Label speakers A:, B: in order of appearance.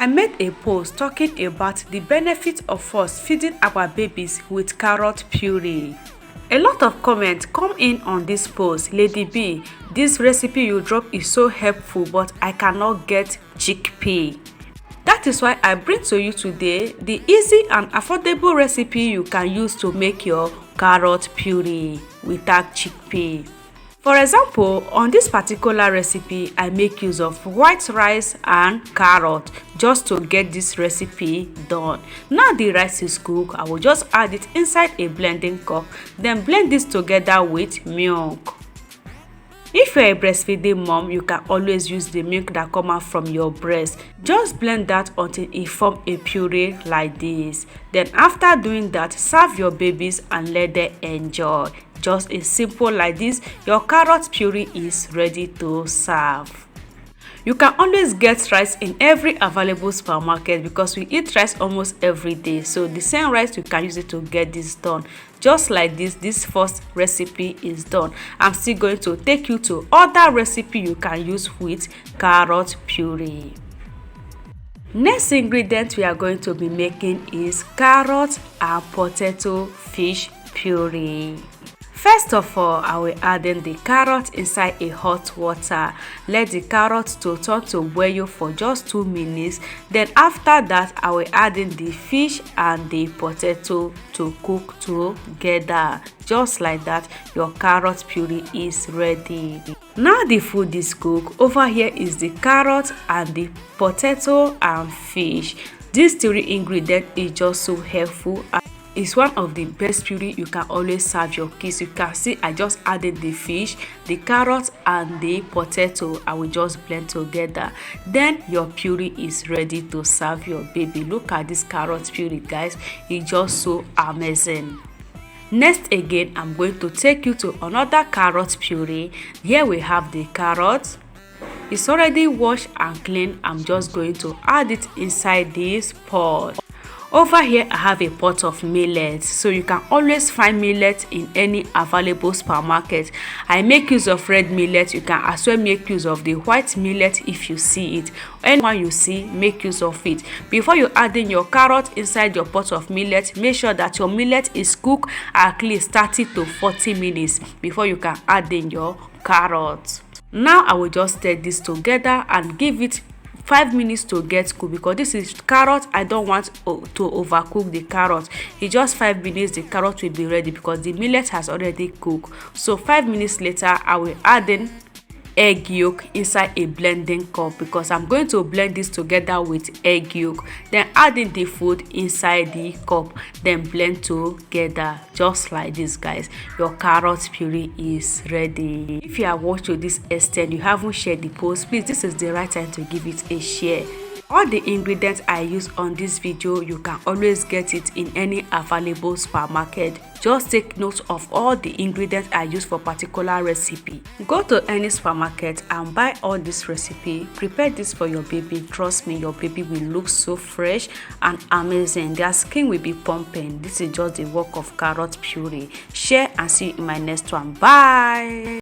A: I made a post talking about the benefit of us feeding our babies with carrot puree. A lot of comments come in on this post. Lady B, this recipe you drop is so helpful, but I cannot get chickpea. That is why I bring to you today the easy and affordable recipe you can use to make your carrot puree without chickpea. For example, on this particular recipe, I make use of white rice and carrot just to get this recipe done. Now the rice is cooked, I will just add it inside a blending cup, then blend this together with milk. If you're a breastfeeding mom, you can always use the milk that comes out from your breast. Just blend that until it forms a puree like this. Then after doing that, serve your babies and let them enjoy. Just as simple like this, your carrot puree is ready to serve. You can always get rice in every available supermarket because we eat rice almost every day. So the same rice, you can use it to get this done. Just like this first recipe is done. I'm still going to take you to other recipe you can use with carrot puree. Next ingredient we are going to be making is carrot and potato fish puree. First of all, I will add in the carrot inside a hot water. Let the carrot to turn to boil for just 2 minutes. Then after that, I will add in the fish and the potato to cook together. Just like that, your carrot puree is ready. Now the food is cooked. Over here is the carrot and the potato and fish. These 3 ingredients is just so helpful. It's one of the best puree you can always serve your kids. You can see I just added the fish, the carrot and the potato. I will just blend together. Then your puree is ready to serve your baby. Look at this carrot puree, guys. It's just so amazing. Next again, I'm going to take you to another carrot puree. Here we have the carrot. It's already washed and clean. I'm just going to add it inside this pot. Over here, I have a pot of millet, so you can always find millet in any available supermarket. I make use of red millet. You can as well make use of the white millet if you see it. Anyone you see, make use of it. Before you add in your carrot inside your pot of millet, make sure that your millet is cooked at least 30 to 40 minutes before you can add in your carrot. Now I will just stir this together and give it 5 minutes to get cooked because this is carrot. I don't want to overcook the carrot. In just 5 minutes the carrot will be ready because the millet has already cooked. So 5 minutes later, I will add in egg yolk inside a blending cup because I'm going to blend this together with egg yolk. Then add in the food inside the cup, then blend together. Just like this, guys, your carrot puree is ready. If you have watched to this extent, you haven't shared the post, please, this is the right time to give it a share. All the ingredients I use on this video, you can always get it in any available supermarket. Just take note of all the ingredients I use for particular recipe. Go to any supermarket and buy all this recipe. Prepare this for your baby. Trust me, your baby will look so fresh and amazing. Their skin will be pumping. This is just the work of carrot puree. Share and see you in my next one. Bye.